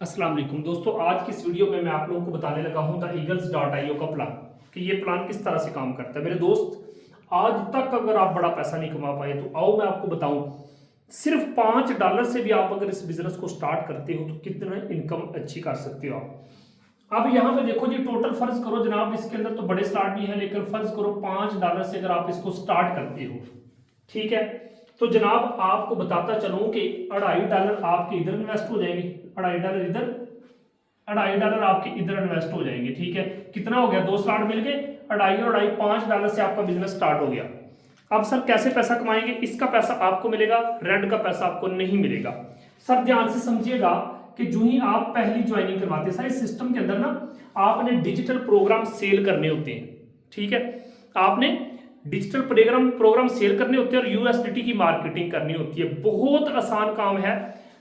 अस्सलाम वालेकुम दोस्तों, आज की इस वीडियो में मैं आप लोगों को बताने लगा हूं द eagles.io का प्लान कि ये प्लान किस तरह से काम करता है। मेरे दोस्त, आज तक अगर आप बड़ा पैसा नहीं कमा पाए तो आओ मैं आपको बताऊं, सिर्फ $5 से भी आप अगर इस बिजनेस को स्टार्ट करते हो तो कितना इनकम अच्छी कर सकते हो आप। अब यहाँ पे देखो जी, टोटल फर्ज करो जनाब, इसके अंदर तो बड़े स्टार्ट भी है, लेकिन फर्ज करो $5 से अगर आप इसको स्टार्ट करते हो, ठीक है, तो जनाब आपको बताता चलूं कि $2.5 आपके इधर इन्वेस्ट हो जाएंगे, $2.5 इधर, $2.5 आपके इधर इन्वेस्ट हो जाएंगे। ठीक है, कितना हो गया? 2 स्टार्ट मिल गए, $2.5 और $2.5 $5 से आपका बिजनेस स्टार्ट हो गया। अब सर कैसे पैसा कमाएंगे? इसका पैसा आपको मिलेगा, रेंट का पैसा आपको नहीं मिलेगा। सर ध्यान से समझिएगा कि जो ही आप पहली ज्वाइनिंग करवाते हैं, सर इस सिस्टम के अंदर ना आपने डिजिटल प्रोग्राम सेल करने होते हैं। ठीक है, आपने डिजिटल प्रोग्राम सेल करने होते हैं और यूएसडीटी की मार्केटिंग करनी होती है। बहुत आसान काम है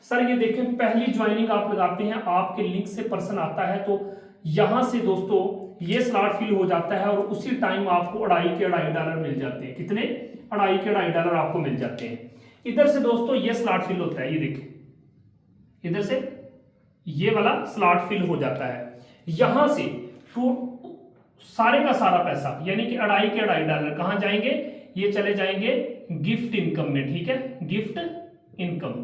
सर। ये देखें, पहली ज्वाइनिंग आप लगाते हैं, आपके लिंक से पर्सन आता है तो यहां से दोस्तों ये स्लॉट फिल हो जाता है और उसी टाइम आपको $2.5 मिल जाते हैं। कितने? $2.5 आपको मिल जाते हैं। इधर से दोस्तों ये स्लॉट फिल होता है, ये देखें, इधर से ये वाला स्लॉट फिल हो जाता है। यहां से तो सारे का सारा पैसा यानी कि $2.5 कहां जाएंगे? ये चले जाएंगे गिफ्ट इनकम में। ठीक है, गिफ्ट इनकम।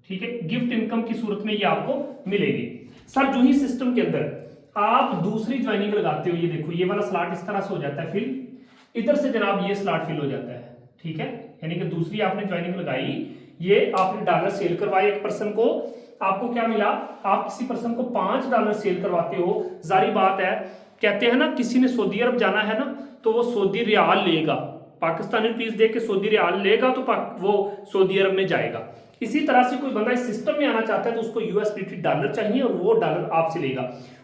ठीक है, गिफ्ट इनकम की सूरत में ये आपको मिलेगी। सर जो ही सिस्टम के अंदर आप दूसरी ज्वाइनिंग लगाते हो, ये देखो ये वाला स्लॉट इस तरह से हो जाता है फिल, इधर से जनाब ये स्लॉट फिल हो जाता है। ठीक है, यानी कि दूसरी आपने ज्वाइनिंग लगाई, ये आपने डॉलर सेल करवाए एक पर्सन को, आपको क्या मिला? आप किसी पर्सन को $5 सेल करवाते हो। जारी बात है, कहते हैं ना, किसी ने सऊदी अरब जाना है ना तो वो सऊदी रियाल लेगा, पाकिस्तानी रुपीस दे के सऊदी रियाल लेगा तो वो सऊदी अरब में जाएगा। इसी तरह से कोई बंदा इस सिस्टम में आना चाहता है तो उसको यूएसडीटी डॉलर चाहिए और वो डॉलर आपसे लेगा,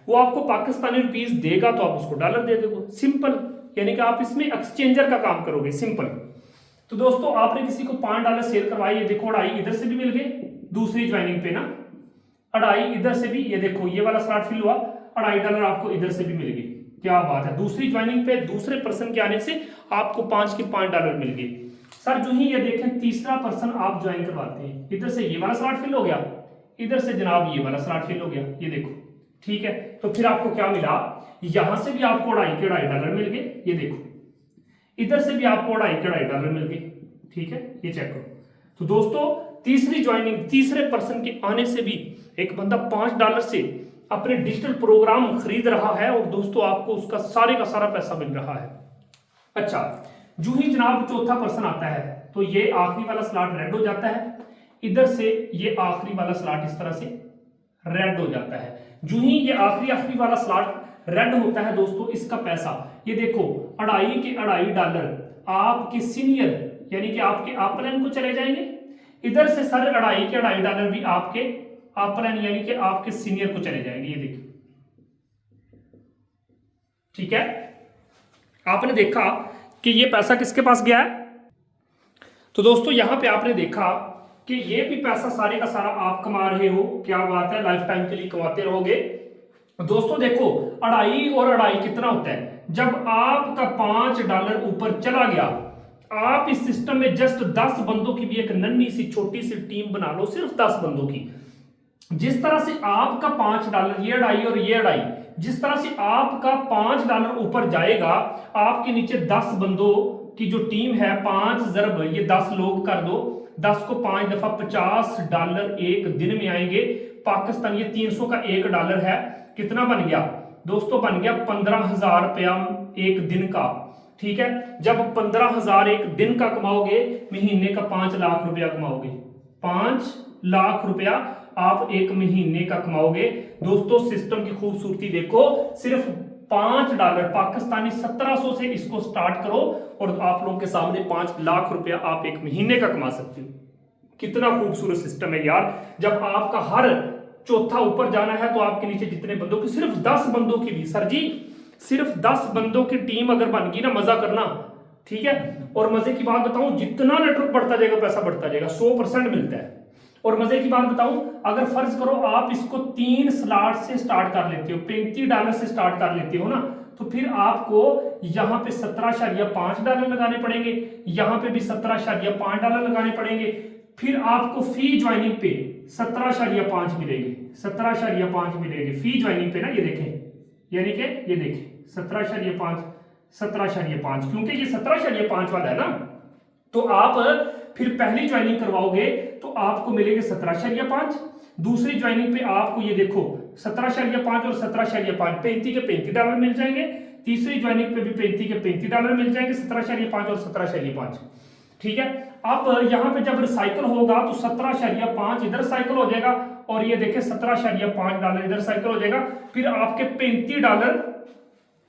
वो आपको पाकिस्तानी रुपीस देगा तो आप उसको डॉलर दे दोगे। सिंपल, यानी कि आप इसमें एक्सचेंजर का काम करोगे। सिंपल। तो दोस्तों आपने किसी को $5 सेल करवाई, ये देखो $2.5 इधर से भी मिल गए दूसरी ज्वाइनिंग पे ना, $2.5 इधर से भी, ये देखो ये वाला स्लॉट फिल हुआ, $2.5 आपको इधर से भी मिल गए। क्या बात है, दूसरी ज्वाइनिंग पे दूसरे पर्सन के आने से आपको $5 मिल गए। सर जो ही ये देखें तीसरा पर्सन आप ज्वाइन करवाते हैं, इधर से ये वाला स्लॉट फिल हो गया, इधर से जनाब ये वाला स्लॉट फिल हो गया, ये देखो। ठीक है, तो फिर आपको क्या मिला? यहां से भी आपको $2.5 मिल गए, ये देखो, इधर से भी आपको $2.5 मिल गए। ठीक है, ये चेक करो। तो दोस्तों तीसरी ज्वाइनिंग, तीसरे पर्सन के आने से भी एक बंदा $5 से अपने डिजिटल प्रोग्राम खरीद रहा है और दोस्तों आपको उसका सारे का सारा पैसा मिल रहा है। अच्छा, जो ही जनाब चौथा पर्सन आता है तो ये आखिरी वाला स्लॉट रेड हो जाता है, इधर से ये आखिरी वाला स्लॉट इस तरह से रेड हो जाता है। जो ही ये आखिरी वाला स्लॉट रेड होता है दोस्तों, इसका पैसा ये देखो $2.5 आपके सीनियर यानी कि आपके अपलाइन को चले जाएंगे, इधर से सर $2.5 भी आपके अपलाइन यानी कि आपके सीनियर को चले जाएंगे। ये देखिए, ठीक है, आपने देखा कि ये पैसा किसके पास गया है। तो दोस्तों यहां पे आपने देखा कि ये भी पैसा सारे का सारा आप कमा रहे हो। क्या बात है, लाइफ टाइम के लिए कमाते रहोगे। दोस्तों देखो 2.5 और 2.5 कितना होता है? जब आपका $5 ऊपर चला गया, आप इस सिस्टम में जस्ट 10 बंदों की भी एक नन्ही सी छोटी सी टीम बना लो, सिर्फ 10 बंदों की। जिस तरह से आपका $5 ये 2.5 और ये 2.5, जिस तरह से आपका $5 ऊपर जाएगा, आपके नीचे 10 बंदों की जो टीम है, 5 ज़रब ये 10 लोग कर दो, 10 को 5 दफा $50 एक दिन में आएंगे। पाकिस्तान ये 300 का $1 है, कितना बन गया दोस्तों? बन गया ₹15,000 एक दिन का। ठीक है, जब 15,000 एक दिन का कमाओगे, महीने का 5 लाख रुपया कमाओगे, 5 लाख रुपया आप एक महीने का कमाओगे। दोस्तों सिस्टम की खूबसूरती देखो, सिर्फ $5 पाकिस्तानी 1700 से इसको स्टार्ट करो और आप लोगों के सामने 5 लाख रुपया आप एक महीने का कमा सकते हो। कितना खूबसूरत सिस्टम है यार। जब आपका हर चौथा ऊपर जाना है तो आपके नीचे जितने बंदों की, सिर्फ 10 बंदों की भी, सर जी सिर्फ 10 बंदों की टीम अगर बन गई ना, मजा करना। ठीक है, और मजे की बात बताऊं, जितना नेटवर्क बढ़ता जाएगा पैसा बढ़ता जाएगा, 100% मिलता है। और मजे की बात बताऊं, अगर फर्ज करो आप इसको 3 स्लॉट से स्टार्ट कर लेते हो, $35 से स्टार्ट कर लेते हो ना, तो फिर आपको यहां पे $17.5 लगाने पड़ेंगे, यहां पे भी $17.5 लगाने पड़ेंगे। फिर आपको फी ज्वाइनिंग पे 17.5 मिलेंगे, 17.5 मिलेंगे फी ज्वाइनिंग पे ना, ये देखें, यानी कि ये देखें 17.5, 17.5, क्योंकि ये 17.5 वाला है ना, तो आप फिर पहली ज्वाइनिंग करवाओगे तो आपको मिलेंगे 17.5, दूसरी ज्वाइनिंग पे आपको ये देखो 17.5 और 17.5 $35 के $35 मिल जाएंगे, तीसरी ज्वाइनिंग पे भी $35 के $35 मिल जाएंगे, 17.5 और 17.5, ठीक है। अब यहां पे जब रिसाइकल होगा तो 17.5 इधर साइकिल हो जाएगा और ये देखें $17.5 इधर साइकिल हो जाएगा, फिर आपके $35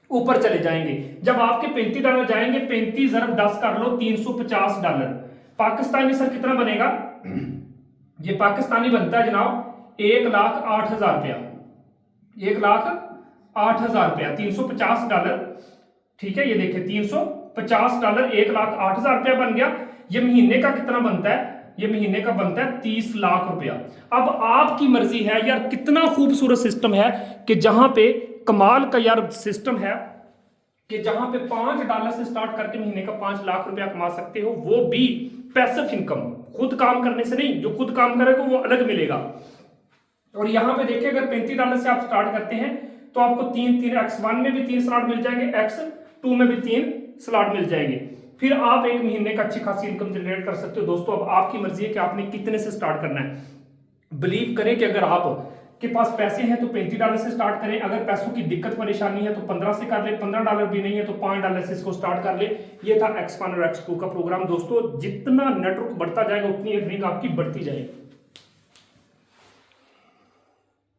ऊपर चले जाएंगे। जब आपके $35 जाएंगे, 35 × 10 कर लो, $350। पाकिस्तानी सर कितना बनेगा? ये पाकिस्तानी बनता है जनाब 1,08,000 रुपया, 1,08,000 रुपया, $350, ठीक है। ये देखिए $350, 1,08,000 रुपया बन गया। ये महीने का कितना बनता है? ये महीने का बनता है 30 लाख रुपया। अब आपकी मर्जी है यार, कितना खूबसूरत सिस्टम है कि जहां पे कमाल का यार सिस्टम है कि जहां पे $5 से स्टार्ट करके महीने का 5 लाख रुपया कमा सकते हो, वो भी पैसिव इनकम, खुद काम करने से नहीं, जो खुद काम करेगा वो अलग मिलेगा। और यहां पे देखिए अगर $35 से आप स्टार्ट करते हैं तो आपको 3 X1 में भी 3 स्लॉट मिल जाएंगे, X2 में भी 3 स्लॉट मिल जाएंगे, फिर आप एक महीने का अच्छी खासी इनकम जनरेट कर सकते हो। दोस्तों अब आपकी मर्जी है कि आपने कितने से स्टार्ट करना है। बिलीव करें कि अगर आप के पास पैसे हैं तो $35 से स्टार्ट करें, अगर पैसों की दिक्कत परेशानी है तो 15 से कर ले, $15 भी नहीं है तो $5 से इसको स्टार्ट कर ले। ये था X1 और X2 का प्रोग्राम। दोस्तों जितना नेटवर्क बढ़ता जाएगा उतनी अर्निंग आपकी बढ़ती जाएगी।